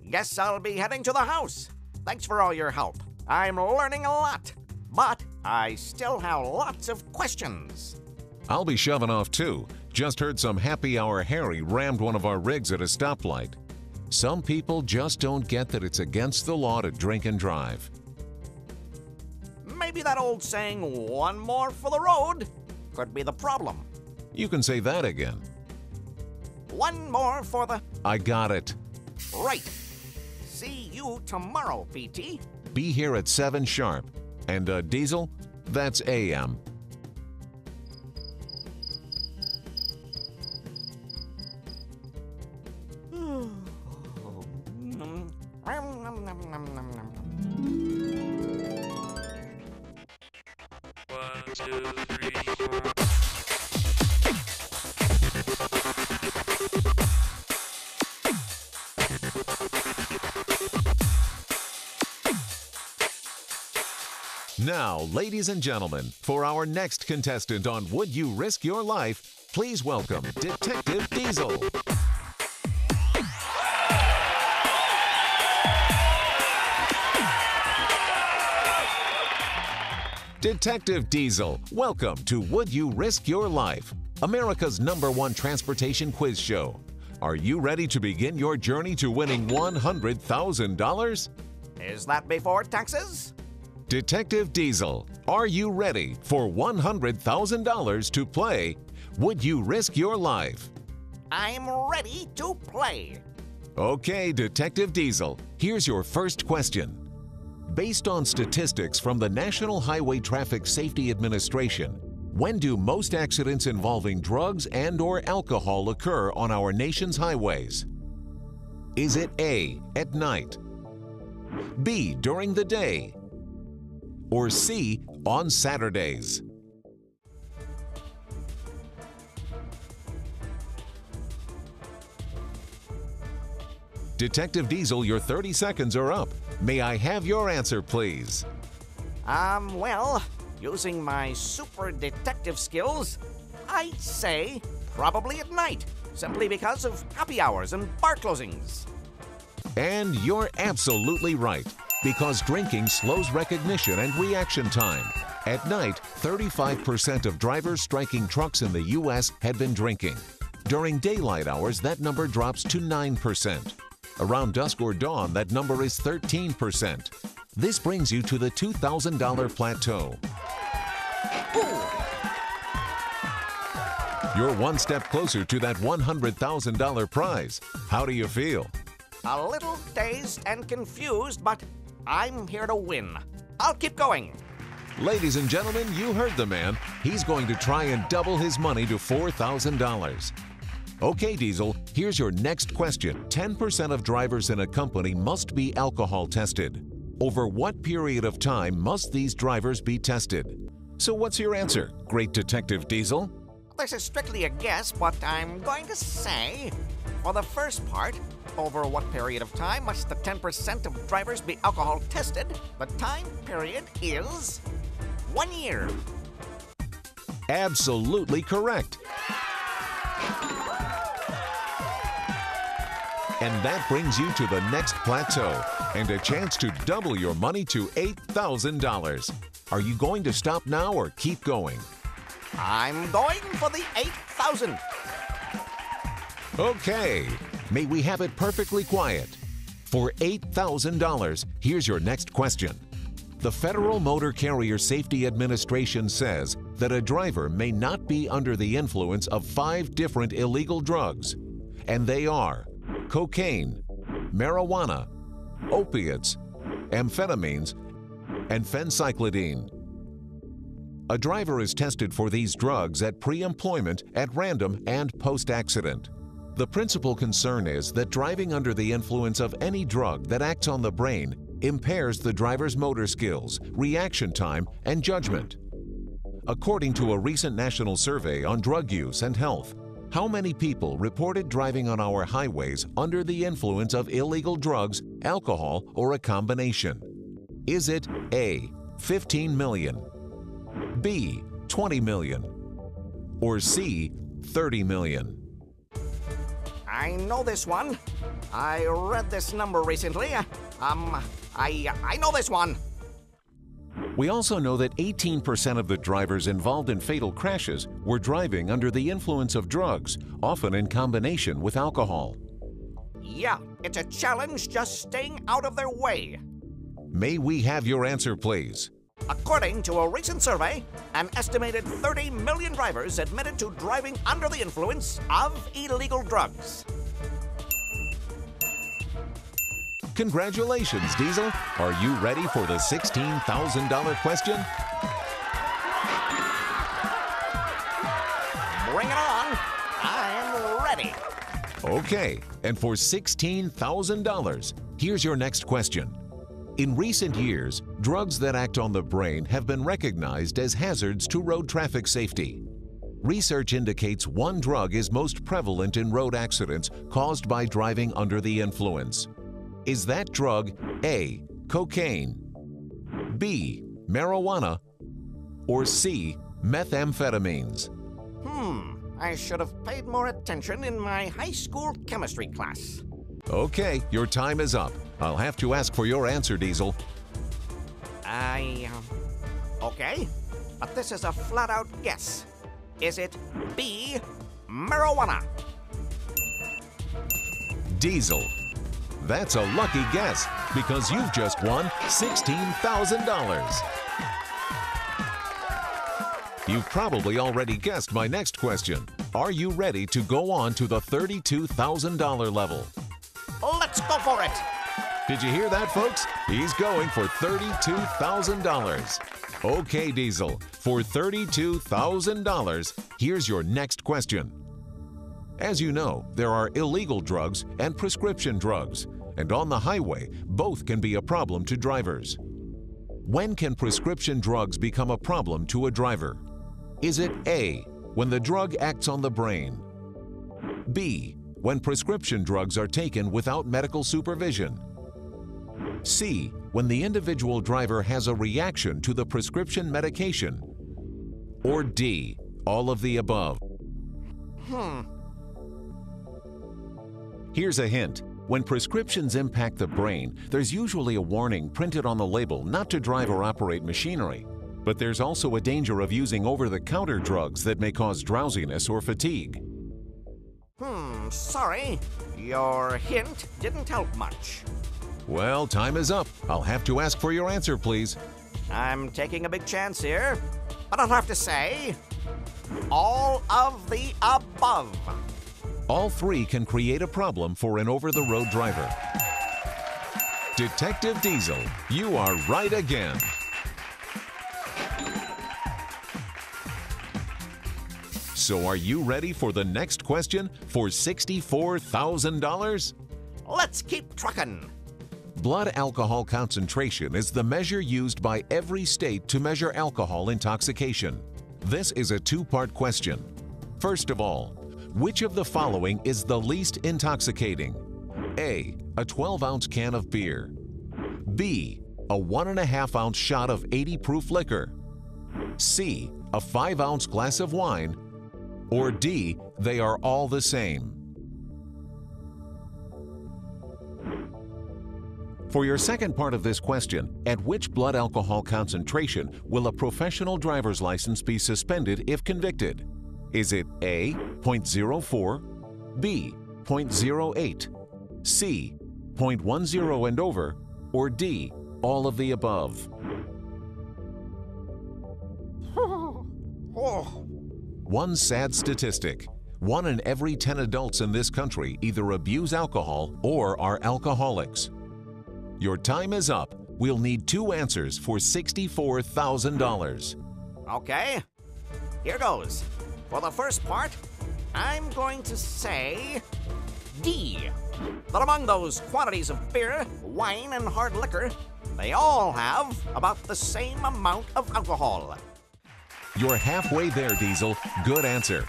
Guess I'll be heading to the house. Thanks for all your help. I'm learning a lot, but I still have lots of questions. I'll be shoving off too. Just heard some happy hour Harry rammed one of our rigs at a stoplight. Some people just don't get that it's against the law to drink and drive. Maybe that old saying, "one more for the road," could be the problem. You can say that again. One more for the... I got it. Right. See you tomorrow, PT. Be here at 7 sharp. And Diesel, that's AM. Now, ladies and gentlemen, for our next contestant on Would You Risk Your Life, please welcome Detective Diesel. Detective Diesel, welcome to Would You Risk Your Life, America's #1 transportation quiz show. Are you ready to begin your journey to winning $100,000? Is that before taxes? Detective Diesel, are you ready for $100,000 to play Would You Risk Your Life? I'm ready to play. Okay, Detective Diesel, here's your first question. Based on statistics from the National Highway Traffic Safety Administration, when do most accidents involving drugs and/or alcohol occur on our nation's highways? Is it A, at night, B, during the day, or C, on Saturdays? Detective Diesel, your 30 seconds are up. May I have your answer, please? Well, using my super detective skills, I'd say probably at night, simply because of happy hours and bar closings. And you're absolutely right, because drinking slows recognition and reaction time. At night, 35% of drivers striking trucks in the U.S. had been drinking. During daylight hours, that number drops to 9%. Around dusk or dawn, that number is 13%. This brings you to the $2,000 plateau. You're one step closer to that $100,000 prize. How do you feel? A little dazed and confused, but I'm here to win. I'll keep going. Ladies and gentlemen, you heard the man. He's going to try and double his money to $4,000. Okay, Diesel, here's your next question. 10% of drivers in a company must be alcohol tested. Over what period of time must these drivers be tested? So what's your answer, Great Detective Diesel? This is strictly a guess, but I'm going to say, for the first part, over what period of time must the 10% of drivers be alcohol tested? The time period is 1 year. Absolutely correct. And that brings you to the next plateau and a chance to double your money to $8,000. Are you going to stop now or keep going? I'm going for the 8,000. Okay, may we have it perfectly quiet? For $8,000, here's your next question. The Federal Motor Carrier Safety Administration says that a driver may not be under the influence of 5 different illegal drugs, and they are cocaine, marijuana, opiates, amphetamines, and phencyclidine. A driver is tested for these drugs at pre-employment, at random, and post-accident. The principal concern is that driving under the influence of any drug that acts on the brain impairs the driver's motor skills, reaction time, and judgment. According to a recent national survey on drug use and health, How many people reported driving on our highways under the influence of illegal drugs, alcohol, or a combination? Is it A, 15 million, B, 20 million, or C, 30 million? I know this one. I read this number recently. I know this one. We also know that 18% of the drivers involved in fatal crashes were driving under the influence of drugs, often in combination with alcohol. Yeah, it's a challenge just staying out of their way. May we have your answer, please? According to a recent survey, an estimated 30 million drivers admitted to driving under the influence of illegal drugs. Congratulations, Diesel. Are you ready for the $16,000 question? Bring it on. I'm ready. Okay, and for $16,000, here's your next question. In recent years, drugs that act on the brain have been recognized as hazards to road traffic safety. Research indicates one drug is most prevalent in road accidents caused by driving under the influence. Is that drug A, cocaine, B, marijuana, or C, methamphetamines? I should have paid more attention in my high school chemistry class. Okay, your time is up. I'll have to ask for your answer, Diesel. Okay, but this is a flat-out guess. Is it B, marijuana? Diesel. That's a lucky guess because you've just won $16,000. You've probably already guessed my next question. Are you ready to go on to the $32,000 level? Let's go for it! Did you hear that, folks? He's going for $32,000. Okay, Diesel, for $32,000, here's your next question. As you know, there are illegal drugs and prescription drugs, and on the highway, both can be a problem to drivers. When can prescription drugs become a problem to a driver? Is it A, when the drug acts on the brain? B, when prescription drugs are taken without medical supervision? C, when the individual driver has a reaction to the prescription medication? Or D, all of the above? Here's a hint. When prescriptions impact the brain, there's usually a warning printed on the label not to drive or operate machinery. But there's also a danger of using over-the-counter drugs that may cause drowsiness or fatigue. Sorry. Your hint didn't help much. Well, time is up. I'll have to ask for your answer, please. I'm taking a big chance here, but I'll have to say, all of the above. All three can create a problem for an over-the-road driver. Detective Diesel, you are right again. So are you ready for the next question for $64,000? Let's keep trucking. Blood alcohol concentration is the measure used by every state to measure alcohol intoxication. This is a two-part question. First of all, which of the following is the least intoxicating? A, a 12-ounce can of beer. B, a 1.5-ounce shot of 80 proof liquor. C, a 5-ounce glass of wine. Or D, they are all the same. For your second part of this question, at which blood alcohol concentration will a professional driver's license be suspended if convicted? Is it A, 0.04, B, 0.08, C, 0.10 and over, or D, all of the above? One sad statistic. 1 in every 10 adults in this country either abuse alcohol or are alcoholics. Your time is up. We'll need 2 answers for $64,000. Okay, here goes. For the first part, I'm going to say D. That among those quantities of beer, wine, and hard liquor, they all have about the same amount of alcohol. You're halfway there, Diesel. Good answer.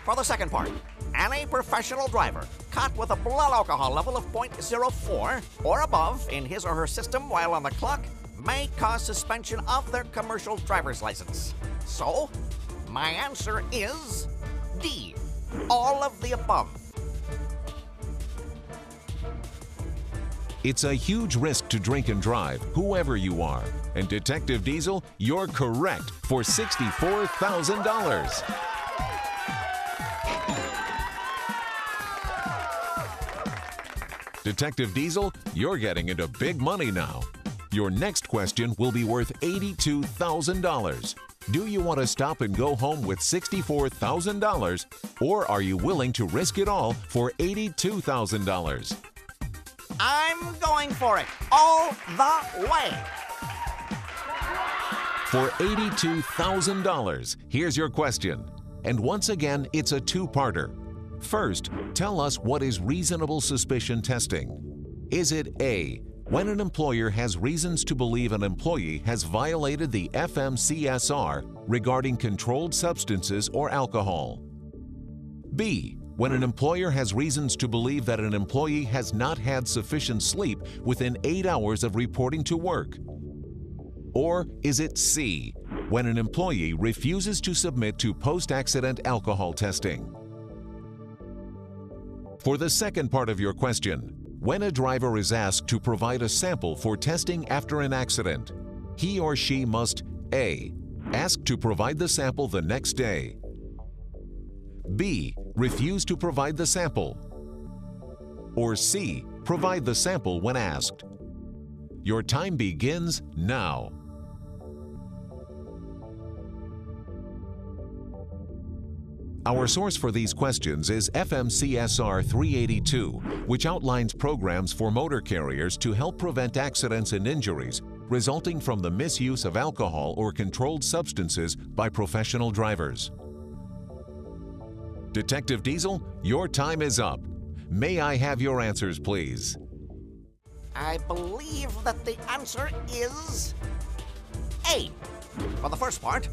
For the second part, any professional driver caught with a blood alcohol level of 0.04 or above in his or her system while on the clock may cause suspension of their commercial driver's license. So, my answer is D, all of the above. It's a huge risk to drink and drive, whoever you are. And Detective Diesel, you're correct for $64,000. Detective Diesel, you're getting into big money now. Your next question will be worth $82,000. Do you want to stop and go home with $64,000, or are you willing to risk it all for $82,000? I'm going for it all the way. For $82,000, here's your question. And once again, it's a two-parter. First, tell us what is reasonable suspicion testing. Is it A, when an employer has reasons to believe an employee has violated the FMCSR regarding controlled substances or alcohol? B, when an employer has reasons to believe that an employee has not had sufficient sleep within 8 hours of reporting to work? Or is it C, when an employee refuses to submit to post-accident alcohol testing? For the second part of your question, when a driver is asked to provide a sample for testing after an accident, he or she must A, ask to provide the sample the next day, B, refuse to provide the sample, or C, provide the sample when asked. Your time begins now. Our source for these questions is FMCSR 382, which outlines programs for motor carriers to help prevent accidents and injuries resulting from the misuse of alcohol or controlled substances by professional drivers. Detective Diesel, your time is up. May I have your answers, please? I believe that the answer is A, for the first part.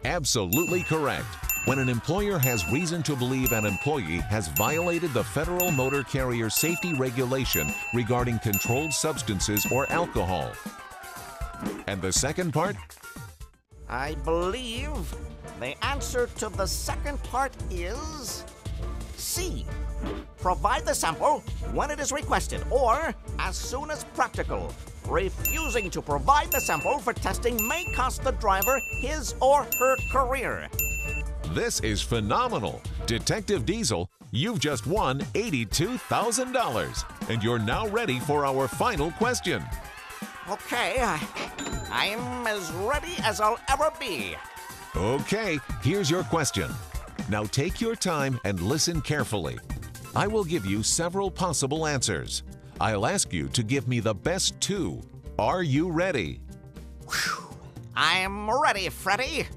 Absolutely correct. When an employer has reason to believe an employee has violated the Federal Motor Carrier Safety Regulation regarding controlled substances or alcohol. And the second part? I believe the answer to the second part is C, provide the sample when it is requested or as soon as practical. Refusing to provide the sample for testing may cost the driver his or her career. This is phenomenal. Detective Diesel, you've just won $82,000, and you're now ready for our final question. Okay, I'm as ready as I'll ever be. Okay, here's your question. Now take your time and listen carefully. I will give you several possible answers. I'll ask you to give me the best two. Are you ready? I'm ready, Freddy.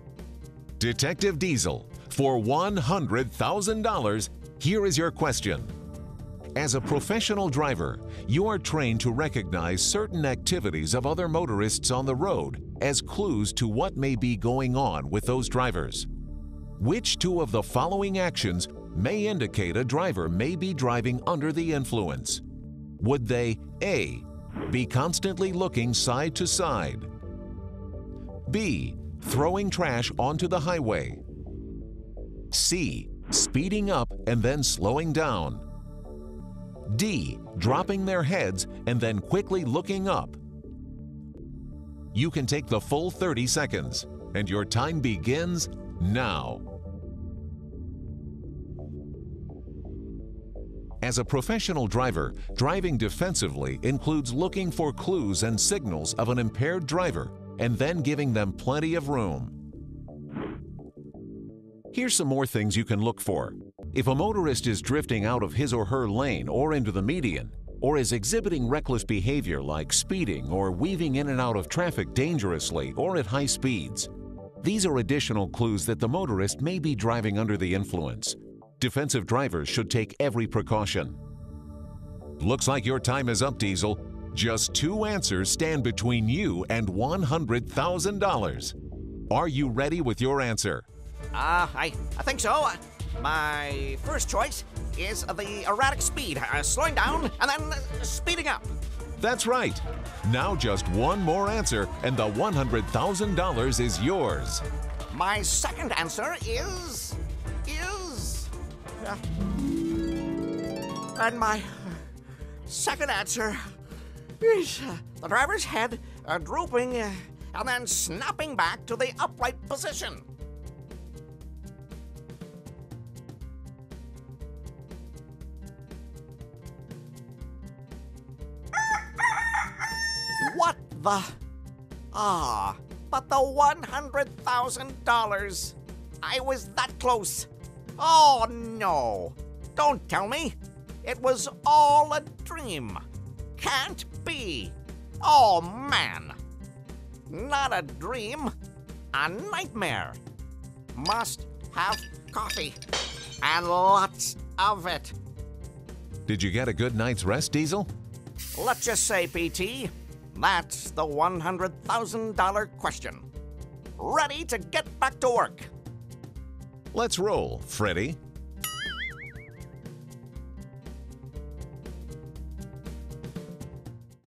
Detective Diesel, for $100,000, here is your question. As a professional driver, you are trained to recognize certain activities of other motorists on the road as clues to what may be going on with those drivers. Which two of the following actions may indicate a driver may be driving under the influence? Would they A, be constantly looking side to side, B, throwing trash onto the highway, C, speeding up and then slowing down, D, dropping their heads and then quickly looking up? You can take the full 30 seconds, and your time begins now. As a professional driver, driving defensively includes looking for clues and signals of an impaired driver and then giving them plenty of room. Here's some more things you can look for. If a motorist is drifting out of his or her lane or into the median, or is exhibiting reckless behavior like speeding or weaving in and out of traffic dangerously or at high speeds, these are additional clues that the motorist may be driving under the influence. Defensive drivers should take every precaution. Looks like your time is up, Diesel. Just two answers stand between you and $100,000. Are you ready with your answer? I think so. My first choice is the erratic speed, slowing down and then speeding up. That's right. Now just one more answer and the $100,000 is yours. My second answer is... And my second answer is the driver's head drooping and then snapping back to the upright position. What the? But the $100,000. I was that close. Oh, no. Don't tell me. It was all a dream. Can't be. Oh, man. Not a dream. A nightmare. Must have coffee. And lots of it. Did you get a good night's rest, Diesel? Let's just say, PT, that's the $100,000 question. Ready to get back to work. Let's roll, Freddie.